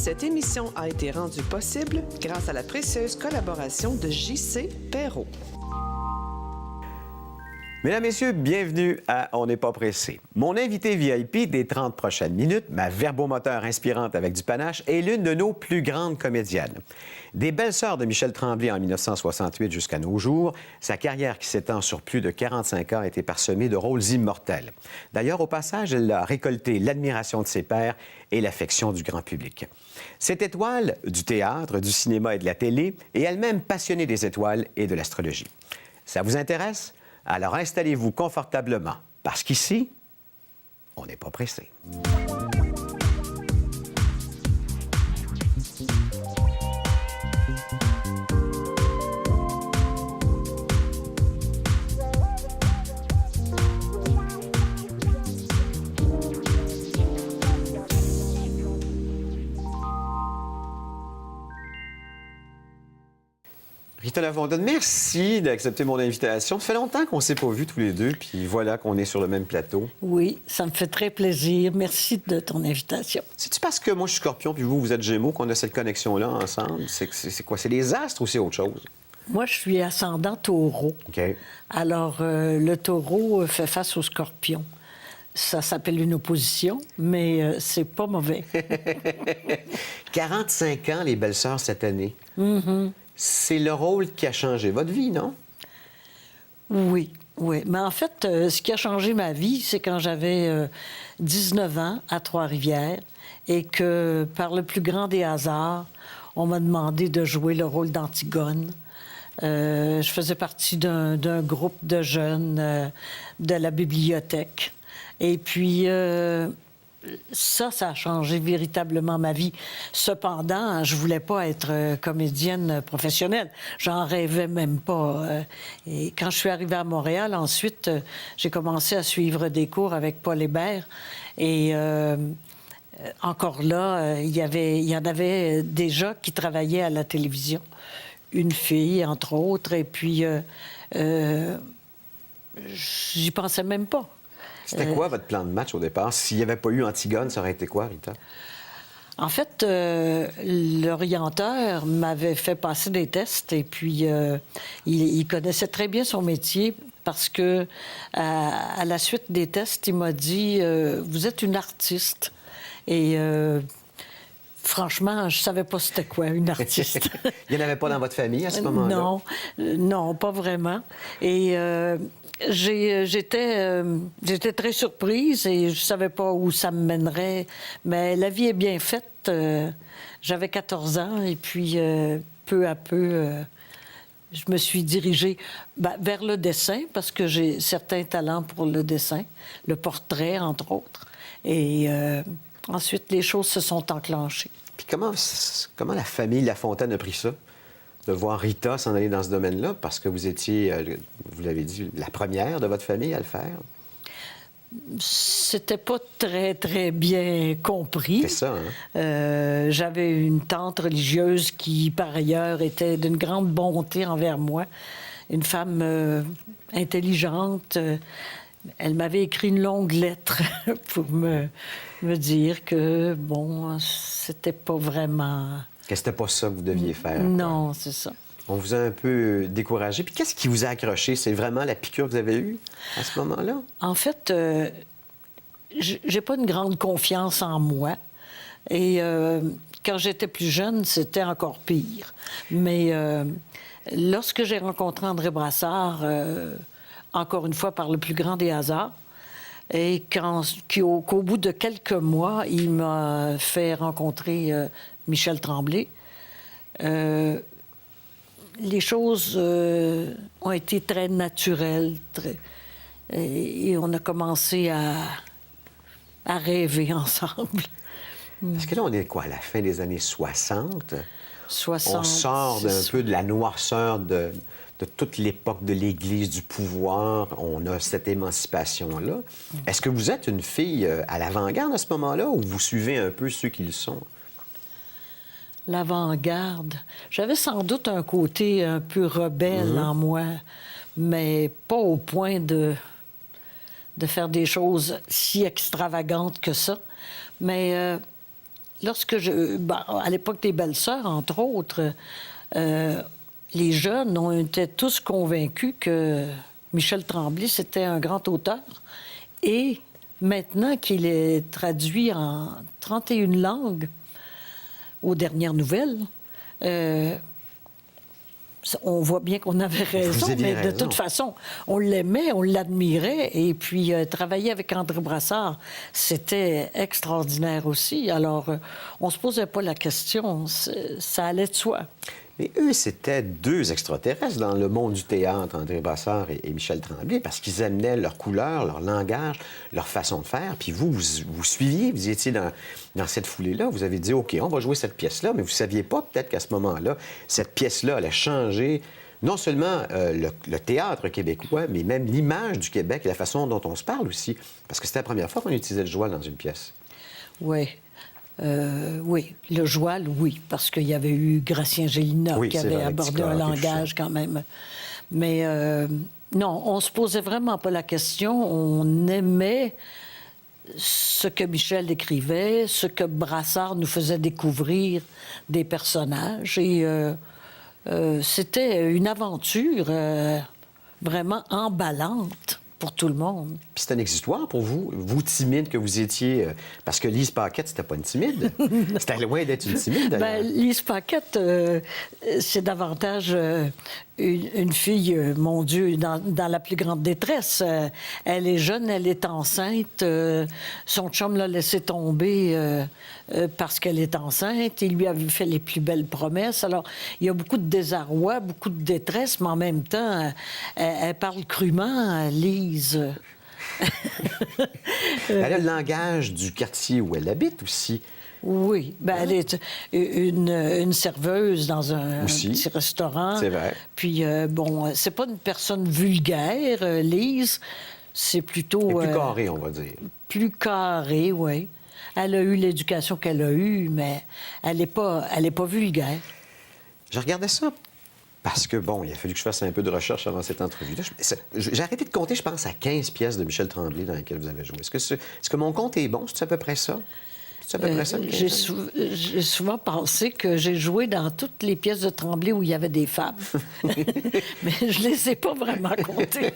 Cette émission a été rendue possible grâce à la précieuse collaboration de J.C. Perrault. Mesdames, Messieurs, bienvenue à On n'est pas pressé. Mon invité VIP des 30 prochaines minutes, ma verbomoteur inspirante avec du panache, est l'une de nos plus grandes comédiennes. Des belles sœurs de Michel Tremblay en 1968 jusqu'à nos jours, sa carrière qui s'étend sur plus de 45 ans a été parsemée de rôles immortels. D'ailleurs, au passage, elle a récolté l'admiration de ses pairs et l'affection du grand public. Cette étoile du théâtre, du cinéma et de la télé est elle-même passionnée des étoiles et de l'astrologie. Ça vous intéresse? Alors installez-vous confortablement, parce qu'ici, on n'est pas pressé. Rita Lavondonne, merci d'accepter mon invitation. Ça fait longtemps qu'on ne s'est pas vus tous les deux, puis voilà qu'on est sur le même plateau. Oui, ça me fait très plaisir. Merci de ton invitation. C'est-tu parce que moi, je suis Scorpion, puis vous êtes Gémeaux, qu'on a cette connexion-là ensemble? C'est quoi? C'est les astres ou c'est autre chose? Moi, je suis ascendant Taureau. OK. Alors, le Taureau fait face au Scorpion. Ça s'appelle une opposition, mais c'est pas mauvais. 45 ans, les belles sœurs, cette année. C'est le rôle qui a changé votre vie, non? Oui, oui. Mais en fait, ce qui a changé ma vie, c'est quand j'avais 19 ans à Trois-Rivières et que, par le plus grand des hasards, on m'a demandé de jouer le rôle d'Antigone. Je faisais partie d'un groupe de jeunes de la bibliothèque. Et puis, ça a changé véritablement ma vie. Cependant, je voulais pas être comédienne professionnelle. J'en rêvais même pas. Et quand je suis arrivée à Montréal, ensuite, j'ai commencé à suivre des cours avec Paul Hébert. Et encore là, il y en avait déjà qui travaillaient à la télévision. Une fille, entre autres. Et puis, j'y pensais même pas. C'était quoi votre plan de match au départ? S'il n'y avait pas eu Antigone, ça aurait été quoi, Rita? En fait, l'orienteur m'avait fait passer des tests et puis il connaissait très bien son métier parce que à la suite des tests, il m'a dit vous êtes une artiste. Et franchement, je savais pas c'était quoi, une artiste. Il n'y en avait pas dans votre famille à ce moment-là? Non, non, pas vraiment. Et j'étais très surprise et je savais pas où ça me mènerait. Mais la vie est bien faite. J'avais 14 ans et puis peu à peu, je me suis dirigée vers le dessin parce que j'ai certains talents pour le dessin, le portrait, entre autres. Et ensuite, les choses se sont enclenchées. Puis comment la famille Lafontaine a pris ça? De voir Rita s'en aller dans ce domaine-là, parce que vous étiez, vous l'avez dit, la première de votre famille à le faire? C'était pas très, très bien compris. C'est ça, hein? J'avais une tante religieuse qui, par ailleurs, était d'une grande bonté envers moi. Une femme intelligente. Elle m'avait écrit une longue lettre pour me dire que, bon, c'était pas vraiment... Que c'était pas ça que vous deviez faire. Non, c'est ça. On vous a un peu découragé. Puis qu'est-ce qui vous a accroché? C'est vraiment la piqûre que vous avez eue à ce moment-là? En fait, j'ai pas une grande confiance en moi. Et quand j'étais plus jeune, c'était encore pire. Mais lorsque j'ai rencontré André Brassard, encore une fois par le plus grand des hasards, et qu'au bout de quelques mois, il m'a fait rencontrer Michel Tremblay, les choses ont été très naturelles. Et on a commencé à rêver ensemble. Parce que là, on est quoi, à la fin des années 60? 60. On sort d'un peu de la noirceur de toute l'époque de l'Église, du pouvoir. On a cette émancipation-là. Est-ce que vous êtes une fille à l'avant-garde à ce moment-là ou vous suivez un peu ceux qui le sont? L'avant-garde. J'avais sans doute un côté un peu rebelle en moi, mais pas au point de faire des choses si extravagantes que ça. Mais à l'époque des Belles-Sœurs, entre autres, les jeunes ont été tous convaincus que Michel Tremblay, c'était un grand auteur. Et maintenant qu'il est traduit en 31 langues, aux dernières nouvelles, on voit bien qu'on avait raison, mais de toute façon, on l'aimait, on l'admirait, et puis travailler avec André Brassard, c'était extraordinaire aussi. Alors, on se posait pas la question, ça allait de soi. Mais eux, c'était deux extraterrestres dans le monde du théâtre, André Brassard et Michel Tremblay, parce qu'ils amenaient leur couleur, leur langage, leur façon de faire. Puis vous suiviez, vous étiez dans cette foulée-là. Vous avez dit, OK, on va jouer cette pièce-là, mais vous ne saviez pas peut-être qu'à ce moment-là, cette pièce-là allait changer non seulement le théâtre québécois, mais même l'image du Québec et la façon dont on se parle aussi. Parce que c'était la première fois qu'on utilisait le joual dans une pièce. Oui. Oui, le joual, oui, parce qu'il y avait eu Gratien Gélina qui avait abordé un langage quand même. Mais non, on se posait vraiment pas la question. On aimait ce que Michel écrivait, ce que Brassard nous faisait découvrir des personnages. Et c'était une aventure vraiment emballante pour tout le monde. Puis c'est un exutoire pour vous, vous timide que vous étiez, parce que Lise Paquette, c'était pas une timide. C'était loin d'être une timide, d'ailleurs. Bien, Lise Paquette, c'est davantage une fille, mon Dieu, dans la plus grande détresse. Elle est jeune, elle est enceinte. Son chum l'a laissé tomber parce qu'elle est enceinte. Il lui avait fait les plus belles promesses. Alors, il y a beaucoup de désarroi, beaucoup de détresse, mais en même temps, elle parle crûment, Lise. Elle a le langage du quartier où elle habite aussi. Oui, ben, elle est une serveuse dans un petit restaurant. C'est vrai. Puis, bon, c'est pas une personne vulgaire, Lise. C'est plutôt... Et plus carrée, on va dire. Plus carrée, oui. Elle a eu l'éducation qu'elle a eue, mais elle n'est pas vulgaire. Je regardais ça parce que, bon, il a fallu que je fasse un peu de recherche avant cette entrevue-là. J'ai arrêté de compter, je pense, à 15 pièces de Michel Tremblay dans lesquelles vous avez joué. Est-ce que mon compte est bon? C'est à peu près ça? C'est à peu près ça? J'ai souvent pensé que j'ai joué dans toutes les pièces de Tremblay où il y avait des femmes. Mais je ne les ai pas vraiment comptées.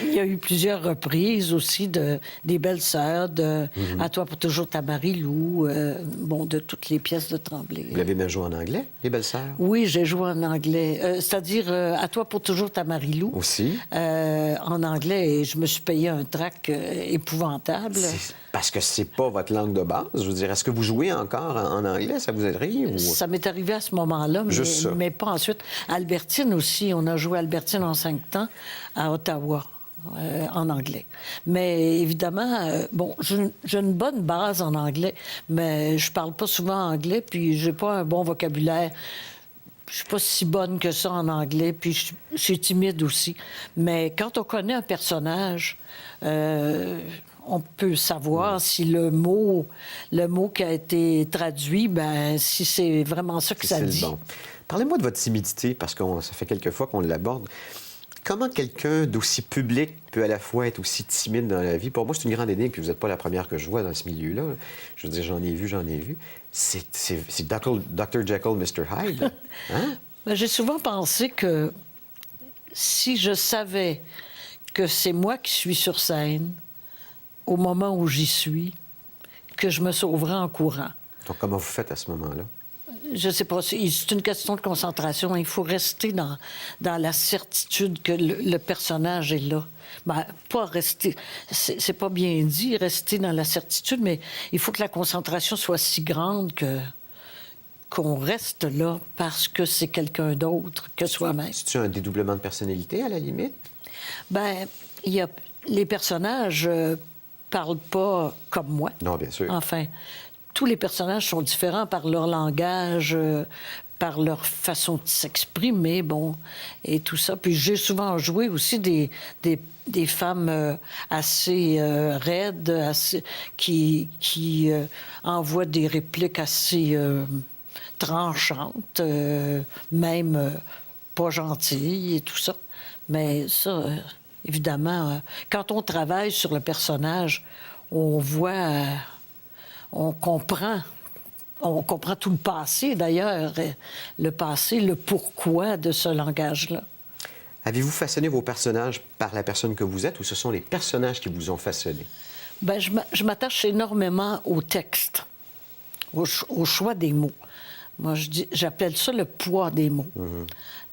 Il y a eu plusieurs reprises aussi des Belles-Sœurs, À toi pour toujours ta Marie-Lou, bon, de toutes les pièces de Tremblay. Vous l'avez même joué en anglais, les Belles-Sœurs? Oui, j'ai joué en anglais. C'est-à-dire À toi pour toujours ta Marie-Lou. Aussi? En anglais, et je me suis payé un trac épouvantable. Parce que c'est pas votre langue de base. Je veux dire, est-ce que vous jouez encore en anglais? Ça vous arrive? Ou... Ça m'est arrivé à ce moment-là, mais pas ensuite. Albertine aussi. On a joué Albertine en 5 temps à Ottawa, en anglais. Mais évidemment, bon, j'ai une bonne base en anglais, mais je parle pas souvent anglais, puis j'ai pas un bon vocabulaire. Je suis pas si bonne que ça en anglais, puis je suis timide aussi. Mais quand on connaît un personnage... on peut savoir si le mot qui a été traduit, ben si c'est vraiment ça que ça dit. Bon. Parlez-moi de votre timidité, parce que ça fait quelques fois qu'on l'aborde. Comment quelqu'un d'aussi public peut à la fois être aussi timide dans la vie? Pour moi, c'est une grande énigme, puis vous n'êtes pas la première que je vois dans ce milieu-là. Je veux dire, j'en ai vu. C'est Dr. Jekyll, Mr. Hyde. Hein? Ben, j'ai souvent pensé que si je savais que c'est moi qui suis sur scène, au moment où j'y suis, que je me sauverais en courant. Donc, comment vous faites à ce moment-là? Je ne sais pas. C'est une question de concentration. Il faut rester dans la certitude que le personnage est là. Ben, pas rester... C'est pas bien dit, rester dans la certitude, mais il faut que la concentration soit si grande qu'on reste là parce que c'est quelqu'un d'autre que soi-même. C'est-tu un dédoublement de personnalité, à la limite? Bien, il y a... Les personnages... parlent pas comme moi. Non, bien sûr. Enfin, tous les personnages sont différents par leur langage, par leur façon de s'exprimer, bon, et tout ça. Puis j'ai souvent joué aussi des femmes assez raides, qui envoient des répliques assez tranchantes, même pas gentilles et tout ça. Mais ça... Évidemment, quand on travaille sur le personnage, on voit, on comprend On comprend tout le passé, d'ailleurs, le passé, le pourquoi de ce langage-là. Avez-vous façonné vos personnages par la personne que vous êtes ou ce sont les personnages qui vous ont façonné? Bien, je m'attache énormément au texte, au choix des mots. Moi, j'appelle ça le poids des mots.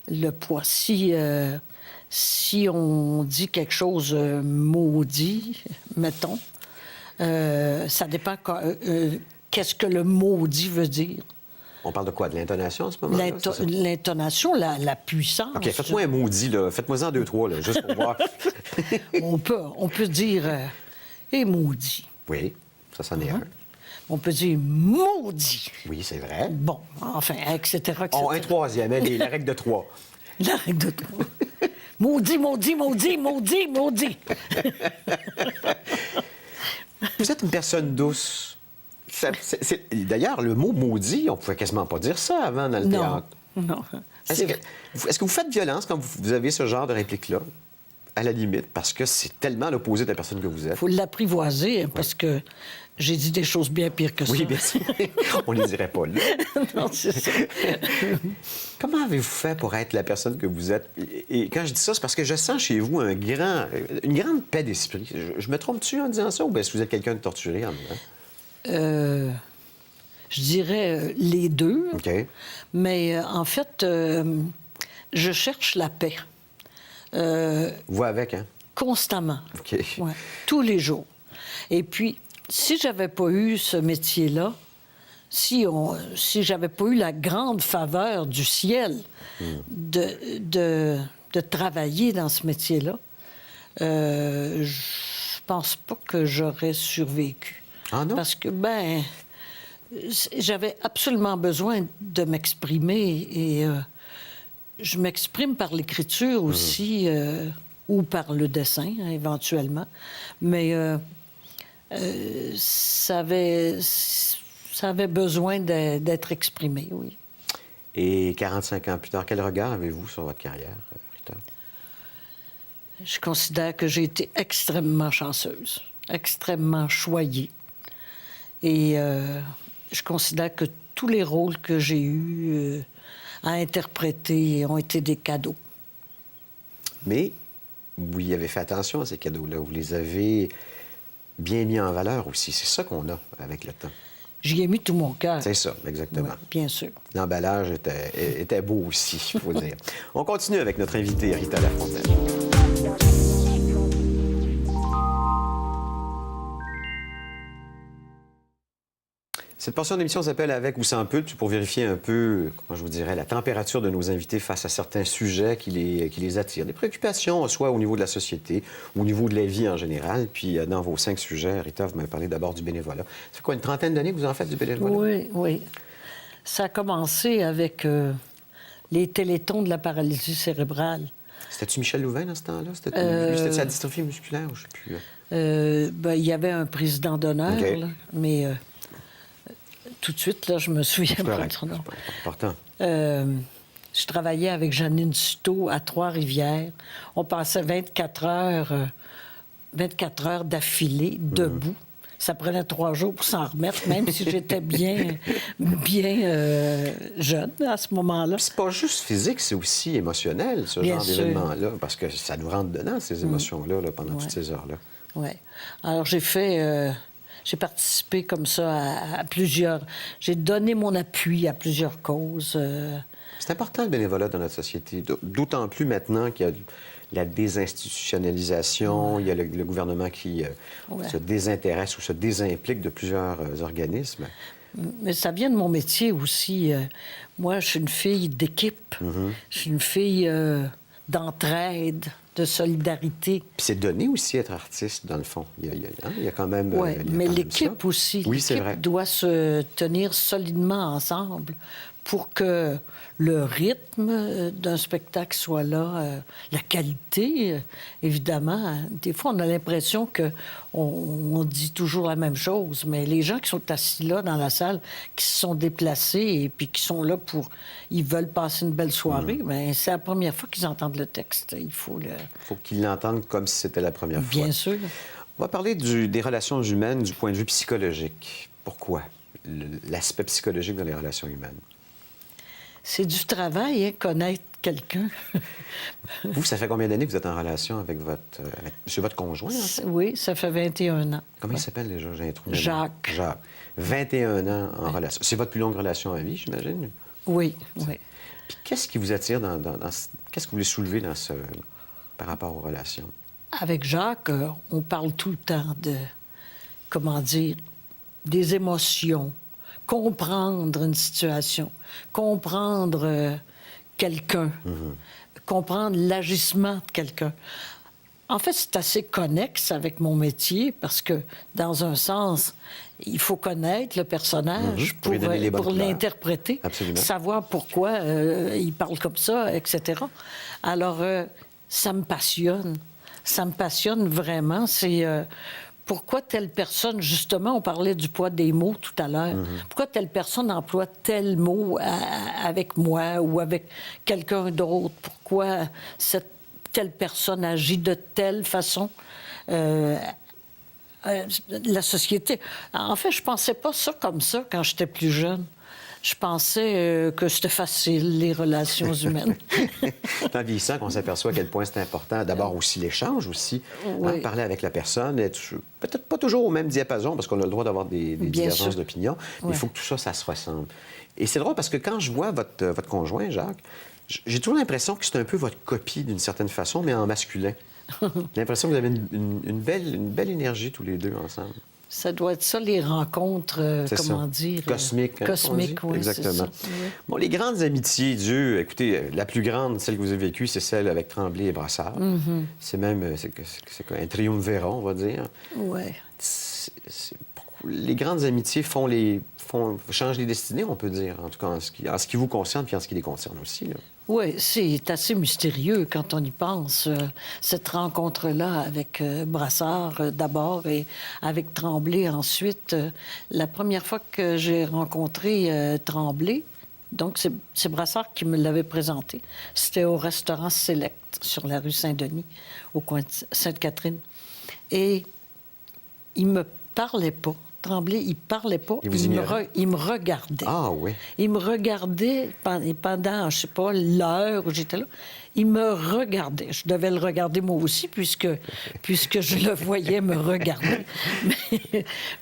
Le poids. Si on dit quelque chose maudit, mettons, ça dépend qu'est-ce que le maudit veut dire. On parle de quoi? De l'intonation en ce moment-là? L'intonation, la puissance. OK, faites-moi un maudit, là. Faites-moi-en 2, 3, là, juste pour voir. on peut dire et maudit. Oui, ça, c'en est un. On peut dire maudit. Oui, c'est vrai. Bon, enfin, etc. Oh, un troisième, hein, la règle de 3. La règle de 3. Maudit, maudit, maudit, maudit, maudit. Vous êtes une personne douce. D'ailleurs, le mot maudit, on pouvait quasiment pas dire ça avant dans le théâtre. Non. Est-ce que vous faites violence quand vous avez ce genre de réplique-là? À la limite, parce que c'est tellement l'opposé de la personne que vous êtes. Il faut l'apprivoiser, parce que j'ai dit des choses bien pires que ça. Oui, bien sûr. On ne les dirait pas, là. Non, c'est ça. Comment avez-vous fait pour être la personne que vous êtes? Et quand je dis ça, c'est parce que je sens chez vous une grande paix d'esprit. Je me trompe-tu en disant ça ou bien si vous êtes quelqu'un de torturé en même? Je dirais les deux. OK. Mais en fait, je cherche la paix. Vous avec, hein? Constamment. OK. Ouais, tous les jours. Et puis, si j'avais pas eu ce métier-là, si j'avais pas eu la grande faveur du ciel de travailler dans ce métier-là, je pense pas que j'aurais survécu. Ah non? Parce que, j'avais absolument besoin de m'exprimer et je m'exprime par l'écriture aussi ou par le dessin, hein, éventuellement. Mais ça avait besoin d'être exprimé, oui. Et 45 ans plus tard, quel regard avez-vous sur votre carrière, Rita? Je considère que j'ai été extrêmement chanceuse, extrêmement choyée. Et je considère que tous les rôles que j'ai eus à interpréter ont été des cadeaux. Mais vous y avez fait attention à ces cadeaux-là. Vous les avez bien mis en valeur aussi. C'est ça qu'on a avec le temps. J'y ai mis tout mon cœur. C'est ça, exactement. Ouais, bien sûr. L'emballage était beau aussi, il faut dire. On continue avec notre invitée, Rita Lafontaine. Cette portion d'émission s'appelle Avec ou sans pulpe pour vérifier un peu, comment je vous dirais, la température de nos invités face à certains sujets qui les attirent. Des préoccupations, soit au niveau de la société, au niveau de la vie en général. Puis dans vos 5 sujets, Rita, vous m'avez parlé d'abord du bénévolat. Ça fait quoi, une trentaine d'années que vous en faites du bénévolat? Oui, oui. Ça a commencé avec les télétons de la paralysie cérébrale. C'était-tu Michel Louvain dans ce temps-là? C'était sa dystrophie musculaire? Je ne sais plus. Il y avait un président d'honneur, OK. là, mais tout de suite, là, je me souviens pas de son nom. C'est important. Je travaillais avec Janine Suto à Trois-Rivières. On passait 24 heures d'affilée, debout. Ça prenait 3 jours pour s'en remettre, même si j'étais bien jeune à ce moment-là. Puis c'est pas juste physique, c'est aussi émotionnel, ce Bien genre sûr. d'événement-là, parce que ça nous rentre dedans, ces émotions-là, là, pendant toutes ces heures-là. Oui. Alors, j'ai participé comme ça à plusieurs... J'ai donné mon appui à plusieurs causes. C'est important, le bénévolat dans notre société, d'autant plus maintenant qu'il y a la désinstitutionnalisation, il y a le gouvernement qui se désintéresse ou se désimplique de plusieurs organismes. Mais ça vient de mon métier aussi. Moi, je suis une fille d'équipe. Je suis une fille d'entraide, de solidarité. Puis c'est donné aussi être artiste, dans le fond. Il y a quand même... Oui, il y a mais quand même l'équipe ça. aussi. Oui, c'est vrai. L'équipe doit se tenir solidement ensemble pour que le rythme d'un spectacle soit là, la qualité, évidemment. Des fois, on a l'impression qu'on dit toujours la même chose, mais les gens qui sont assis là dans la salle, qui se sont déplacés et puis qui sont là ils veulent passer une belle soirée, bien, c'est la première fois qu'ils entendent le texte. Il faut qu'ils l'entendent comme si c'était la première fois. Bien sûr. On va parler des relations humaines du point de vue psychologique. Pourquoi? l'aspect psychologique dans les relations humaines? C'est du travail, hein, connaître quelqu'un. Vous, ça fait combien d'années que vous êtes en relation avec c'est votre conjoint? Hein? Oui, ça fait 21 ans. Comment il s'appelle déjà? J'ai un trou de mémoire. Jacques. Jacques. 21 ans en relation. C'est votre plus longue relation à vie, j'imagine? Oui, oui. Puis qu'est-ce qui vous attire qu'est-ce que vous voulez soulever par rapport aux relations? Avec Jacques, on parle tout le temps de, comment dire, des émotions, comprendre une situation, comprendre quelqu'un, comprendre l'agissement de quelqu'un. En fait, c'est assez connexe avec mon métier parce que, dans un sens, il faut connaître le personnage Pour lui donner les bonnes pour couleurs. l'interpréter, Absolument. savoir pourquoi il parle comme ça, etc. Alors, ça me passionne. Ça me passionne vraiment. C'est pourquoi telle personne, justement, on parlait du poids des mots tout à l'heure, pourquoi telle personne emploie tel mot avec moi ou avec quelqu'un d'autre? Pourquoi telle personne agit de telle façon? La société... En fait, je pensais pas ça comme ça quand j'étais plus jeune. Je pensais que c'était facile, les relations humaines. En vieillissant, qu'on s'aperçoit à quel point c'est important. D'abord aussi l'échange aussi. Oui. Hein, parler avec la personne, être peut-être pas toujours au même diapason, parce qu'on a le droit d'avoir des divergences d'opinion, mais il faut que tout ça, ça se ressemble. Et c'est drôle parce que quand je vois votre conjoint, Jacques, j'ai toujours l'impression que c'est un peu votre copie d'une certaine façon, mais en masculin. J'ai l'impression que vous avez une belle énergie tous les deux ensemble. Ça doit être ça, les rencontres, C'est comment ça. dire... Cosmiques. Hein, Cosmiques, oui, exactement. c'est ça. Oui. Bon, les grandes amitiés, Dieu, écoutez, la plus grande, celle que vous avez vécue, c'est celle avec Tremblay et Brassard. C'est même, c'est quoi, un triumvirat, on va dire. Oui. Les grandes amitiés changent les destinées, on peut dire, en tout cas en ce qui vous concerne, puis en ce qui les concerne aussi. Là. Oui, c'est assez mystérieux quand on y pense. Cette rencontre-là avec Brassard d'abord et avec Tremblay ensuite. La première fois que j'ai rencontré Tremblay, donc c'est Brassard qui me l'avait présenté, c'était au restaurant Select sur la rue Saint-Denis, au coin de Sainte-Catherine. Et il me parlait pas. Tremblay, il parlait pas. Il me regardait. Ah oui. Il me regardait pendant, je sais pas, l'heure où j'étais là. Il me regardait. Je devais le regarder moi aussi, puisque je le voyais me regarder.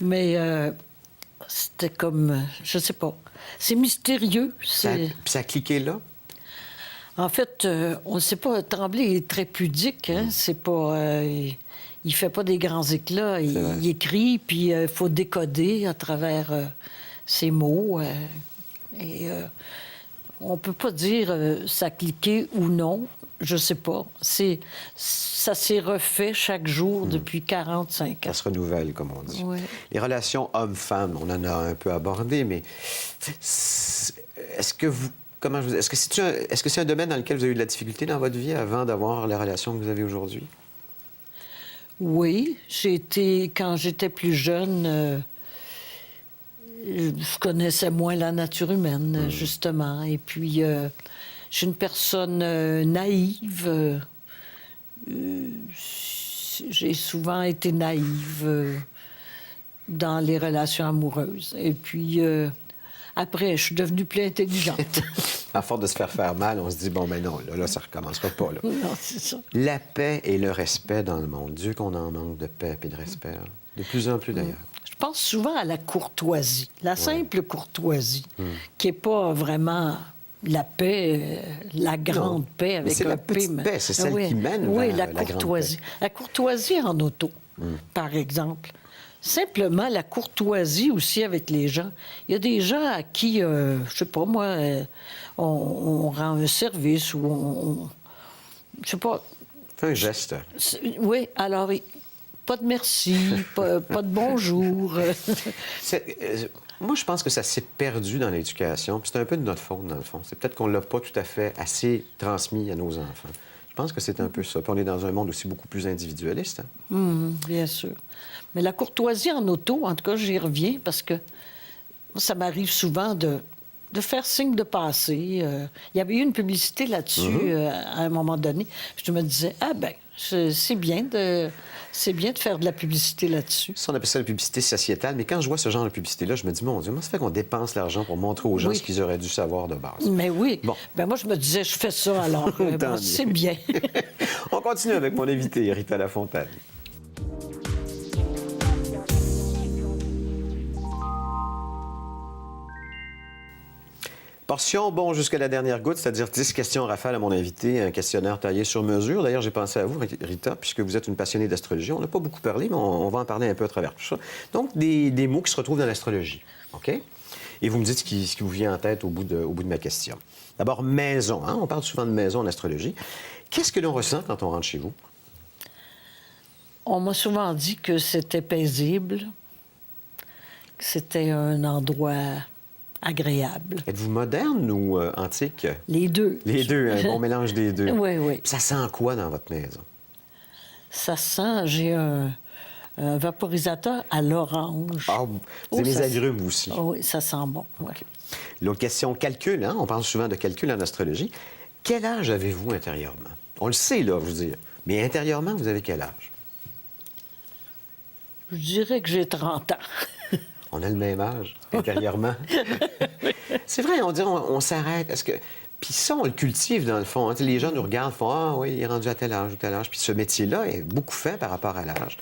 Mais c'était comme, je sais pas. C'est mystérieux. Puis ça a cliqué là? En fait, on ne sait pas. Tremblay est très pudique. Hein? C'est pas... il fait pas des grands éclats. Il écrit, puis il faut décoder à travers ses mots. On peut pas dire ça a cliqué ou non. Je sais pas. Ça s'est refait chaque jour depuis 45 ans. Ça se renouvelle, comme on dit. Oui. Les relations hommes-femmes, on en a un peu abordé, mais est-ce que vous... Comment je vous... Est-ce que c'est un domaine dans lequel vous avez eu de la difficulté dans votre vie avant d'avoir les relations que vous avez aujourd'hui? Oui, quand j'étais plus jeune, je connaissais moins la nature humaine, justement. Et puis, je suis une personne naïve. J'ai souvent été naïve dans les relations amoureuses. Et puis, après, je suis devenue plus intelligente. À force de se faire mal, on se dit, bon, ben non, là ça recommencera pas. Là. Non, c'est ça. La paix et le respect dans le monde. Dieu qu'on en manque de paix et de respect. Hein. De plus en plus, d'ailleurs. Je pense souvent à la courtoisie, la simple courtoisie, qui n'est pas vraiment la paix, la grande paix avec c'est un la petite P. paix, c'est celle qui mène oui, vers la la grande courtoisie. paix. La courtoisie en auto, par exemple. Simplement, la courtoisie aussi avec les gens. Il y a des gens à qui, je sais pas moi, on rend un service ou je sais pas. Fais un geste. Oui, alors, pas de merci, pas de bonjour. Moi, je pense que ça s'est perdu dans l'éducation, puis c'est un peu de notre faute, dans le fond. C'est peut-être qu'on ne l'a pas tout à fait assez transmis à nos enfants. Je pense que c'est un peu ça. Puis on est dans un monde aussi beaucoup plus individualiste. Hein? Bien sûr. Mais la courtoisie en auto, en tout cas, j'y reviens parce que ça m'arrive souvent de faire signe de passer. Il y avait eu une publicité là-dessus à un moment donné. Je me disais, ah ben, c'est bien de C'est bien de faire de la publicité là-dessus. Ça, on appelle ça la publicité sociétale, mais quand je vois ce genre de publicité-là, je me dis, mon Dieu, comment ça fait qu'on dépense l'argent pour montrer aux gens ce qu'ils auraient dû savoir de base? Mais oui. Bon. Ben moi, je me disais, je fais ça, alors Tant mieux. c'est bien. On continue avec mon invité, Rita Lafontaine. Portion, bon, jusqu'à la dernière goutte, c'est-à-dire 10 questions rafales à mon invité, un questionnaire taillé sur mesure. D'ailleurs, j'ai pensé à vous, Rita, puisque vous êtes une passionnée d'astrologie. On n'a pas beaucoup parlé, mais on va en parler un peu à travers tout ça. Donc, des mots qui se retrouvent dans l'astrologie, OK? Et vous me dites ce qui vous vient en tête au bout de ma question. D'abord, maison, hein? On parle souvent de maison en astrologie. Qu'est-ce que l'on ressent quand on rentre chez vous? On m'a souvent dit que c'était paisible, que c'était un endroit agréable. Êtes-vous moderne ou antique? Les deux. Les deux, un bon mélange des deux. Oui, oui. Puis ça sent quoi dans votre maison? Ça sent, j'ai un vaporisateur à l'orange. Ah, vous aimez les agrumes aussi. Oh, oui, ça sent bon. Ouais. L'autre question, calcul, hein? On parle souvent de calcul en astrologie. Quel âge avez-vous intérieurement? On le sait, là, je veux dire. Mais intérieurement, vous avez quel âge? Je dirais que j'ai 30 ans. On a le même âge, intérieurement. C'est vrai, on s'arrête. Est-ce que... Puis ça, on le cultive, dans le fond. Hein. Les gens nous regardent, font « Ah oui, il est rendu à tel âge ou tel âge. » Puis ce métier-là est beaucoup fait par rapport à l'âge.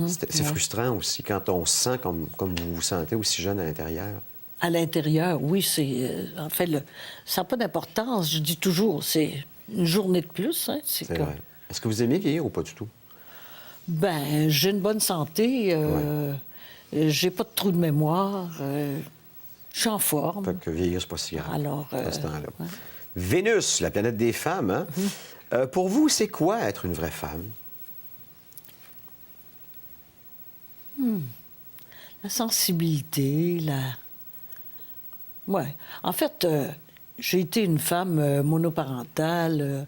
C'est frustrant aussi quand on se sent comme vous vous sentez aussi jeune à l'intérieur. À l'intérieur, oui, c'est... en fait, ça n'a pas d'importance. Je dis toujours, c'est une journée de plus. Hein. C'est vrai. Est-ce que vous aimez vieillir ou pas du tout? Ben, j'ai une bonne santé. J'ai pas de trou de mémoire. Je suis en forme. Fait que vieillir, c'est pas si grave. Alors, à ce temps-là. Ouais. Vénus, la planète des femmes. Hein? Pour vous, c'est quoi être une vraie femme? La sensibilité, Ouais. En fait, j'ai été une femme monoparentale.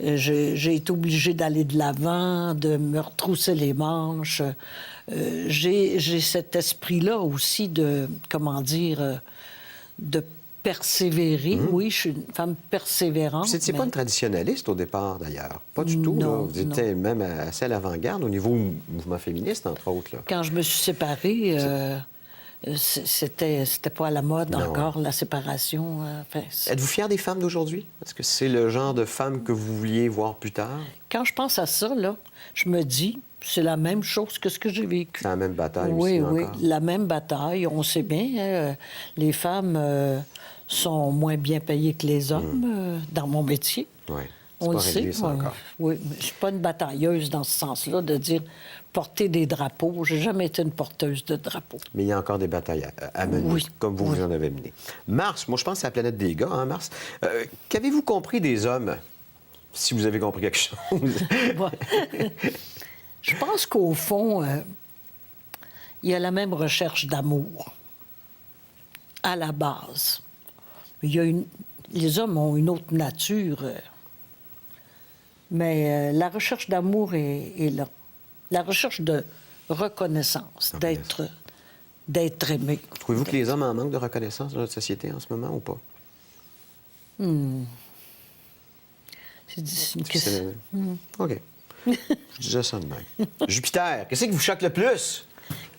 J'ai été obligée d'aller de l'avant, de me retrousser les manches. J'ai cet esprit-là aussi de, comment dire, de persévérer. Oui, je suis une femme persévérante. Vous n'étiez pas une traditionnaliste au départ, d'ailleurs. Pas du tout. Non, là. Vous étiez même assez à l'avant-garde au niveau mouvement féministe, entre autres. Là. Quand je me suis séparée, c'était pas à la mode encore, la séparation. Êtes-vous fière des femmes d'aujourd'hui? Est-ce que c'est le genre de femme que vous vouliez voir plus tard? Quand je pense à ça, là, je me dis, c'est la même chose que ce que j'ai vécu. C'est la même bataille oui, aussi, oui, encore. la même bataille. On sait bien, les femmes sont moins bien payées que les hommes dans mon métier. Oui. On le sait. Ça encore. Oui, mais je suis pas une batailleuse dans ce sens-là de dire porter des drapeaux. J'ai jamais été une porteuse de drapeaux. Mais il y a encore des batailles à mener, Oui. comme vous en avez mené. Mars, moi je pense que c'est la planète des gars, hein, Mars. Qu'avez-vous compris des hommes, si vous avez compris quelque chose? Je pense qu'au fond, il y a la même recherche d'amour à la base. Les hommes ont une autre nature, mais la recherche d'amour est là. La recherche de reconnaissance, d'être aimé. Trouvez-vous que les hommes en manquent de reconnaissance dans notre société en ce moment ou pas? C'est une question. OK. Je disais ça de même. Jupiter, qu'est-ce qui vous choque le plus?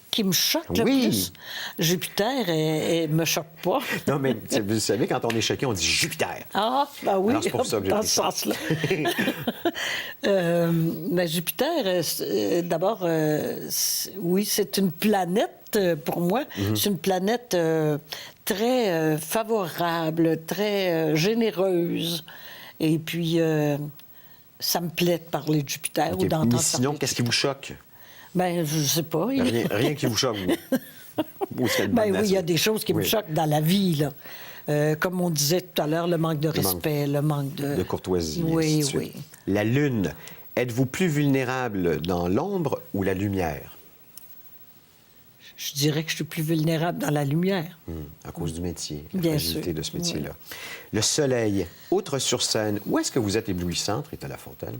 Qui me choque le Oui. plus? Jupiter, elle me choque pas. Non, mais vous savez, quand on est choqué, on dit Jupiter. Ah, ben oui, Alors, c'est pour ça que j'ai dans pris ce ça. sens-là. Mais Jupiter, d'abord, oui, c'est une planète pour moi. C'est une planète très favorable, très généreuse. Et puis, ça me plaît de parler de Jupiter OK. ou d'entendre Mais sinon, parler de qu'est-ce qui vous choque? Ben, je sais pas. Rien qui vous choque, vous. Ou c'est le Ben bon oui, il y a nature. des choses qui me Oui. choquent dans la vie, là. Comme on disait tout à l'heure, le manque de respect, le manque de... De courtoisie. Oui, ainsi de suite. oui. La Lune, êtes-vous plus vulnérable dans l'ombre ou la lumière? Je dirais que je suis plus vulnérable dans la lumière. À cause du métier, la Bien fragilité sûr. de ce métier-là. Le Soleil, outre sur scène, où est-ce que vous êtes éblouissante, Rita Lafontaine?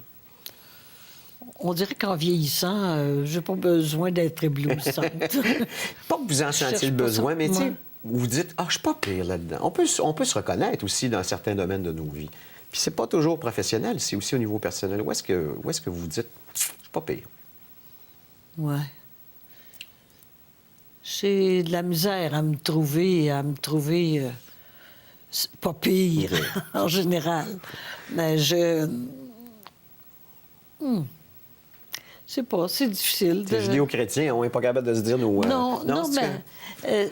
On dirait qu'en vieillissant, j'ai pas besoin d'être éblouissante. Pas que vous en Je sentiez cherche le pas besoin, ça. mais tu sais, Ouais. vous vous dites, ah, je suis pas pire là-dedans. On peut se reconnaître aussi dans certains domaines de nos vies. Puis c'est pas toujours professionnel, c'est aussi au niveau personnel. Où est-ce que vous vous dites, je suis pas pire? Ouais. J'ai de la misère à me trouver c'est pas pire, en général. Mais je sais pas, c'est difficile. Les judéo-chrétiens, on n'est pas capable de se dire nous. Non, mais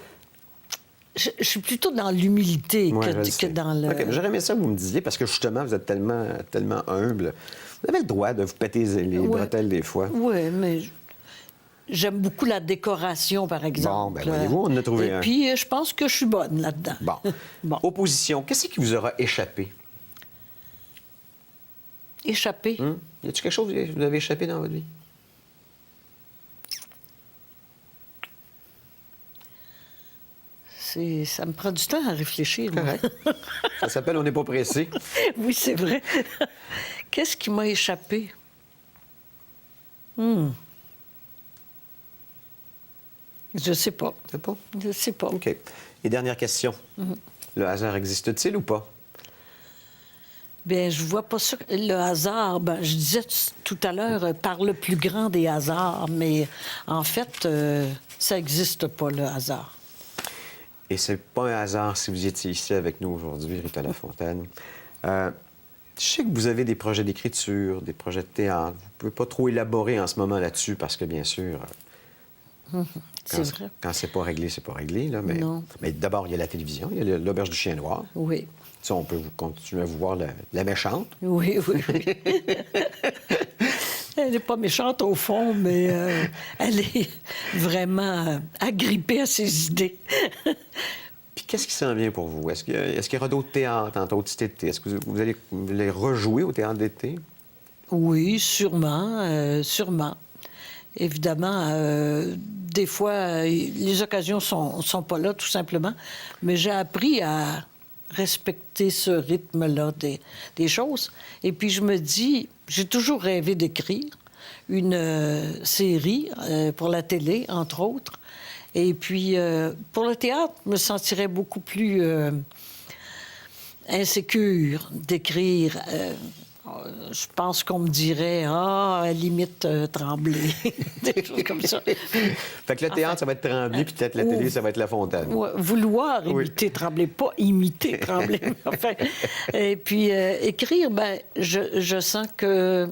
je suis plutôt dans l'humilité Ouais, que dans le... OK, j'aurais aimé ça que vous me disiez, parce que justement, vous êtes tellement, tellement humble. Vous avez le droit de vous péter les bretelles des fois. Oui, mais j'aime beaucoup la décoration, par exemple. Bon, ben voyez-vous, on en a trouvé un. Et puis, je pense que je suis bonne là-dedans. Bon. Bon. Opposition, qu'est-ce qui vous aura échappé? Échappé. Y a-t-il quelque chose que vous avez échappé dans votre vie? Ça me prend du temps à réfléchir. moi. Correct. Ça s'appelle On n'est pas pressé. Oui, c'est vrai. Qu'est-ce qui m'a échappé? Je sais pas. C'est pas? Je sais pas. OK. Et dernière question. Le hasard existe-t-il ou pas? Bien, je vois pas ça. Le hasard, ben, je disais tout à l'heure, par le plus grand des hasards, mais en fait, ça n'existe pas, le hasard. Et c'est pas un hasard si vous étiez ici avec nous aujourd'hui, Rita Lafontaine. Je sais que vous avez des projets d'écriture, des projets de théâtre. Vous ne pouvez pas trop élaborer en ce moment là-dessus parce que, bien sûr, C'est vrai. quand c'est pas réglé, c'est pas réglé. Là, mais Non. mais d'abord, il y a la télévision, il y a l'Auberge du Chien Noir. Oui. Ça, on peut continuer à vous voir la méchante. Oui, oui, oui. Elle n'est pas méchante au fond, mais elle est vraiment agrippée à ses idées. Puis qu'est-ce qui s'en vient pour vous? Est-ce qu'il y aura d'autres théâtres en d'autres d'été? Est-ce que vous allez rejouer au théâtre d'été? Oui, sûrement, sûrement. Évidemment, des fois, les occasions sont pas là, tout simplement. Mais j'ai appris à respecter ce rythme-là des choses. Et puis, je me dis, j'ai toujours rêvé d'écrire une série pour la télé, entre autres. Et puis, pour le théâtre, je me sentirais beaucoup plus insécure d'écrire. Je pense qu'on me dirait, à la limite, Tremblay, des choses comme ça. Fait que le théâtre, ça va être Tremblay, puis peut-être la télé, ça va être La Fontaine. Ouais, vouloir imiter Tremblay, pas imiter Tremblay. Enfin, et puis, écrire, ben, je sens que,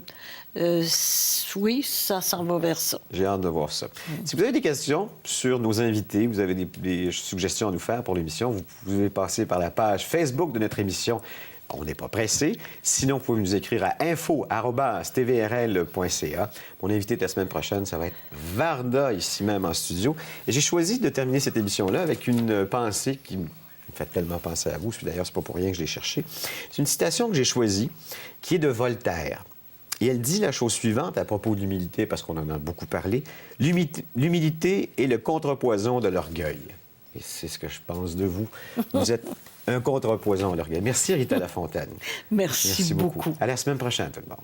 oui, ça s'en va vers ça. J'ai hâte de voir ça. Si vous avez des questions sur nos invités, vous avez des suggestions à nous faire pour l'émission, vous pouvez passer par la page Facebook de notre émission. On n'est pas pressé. Sinon, vous pouvez nous écrire à info@tvrl.ca. Mon invité de la semaine prochaine, ça va être Varda, ici même en studio. Et j'ai choisi de terminer cette émission-là avec une pensée qui me fait tellement penser à vous. D'ailleurs, c'est pas pour rien que je l'ai cherchée. C'est une citation que j'ai choisie, qui est de Voltaire. Et elle dit la chose suivante à propos de l'humilité, parce qu'on en a beaucoup parlé. L'humilité est le contrepoison de l'orgueil. Et c'est ce que je pense de vous. Vous êtes un contrepoison à l'orgueil. Merci, Rita Lafontaine. Merci beaucoup. À la semaine prochaine, tout le monde.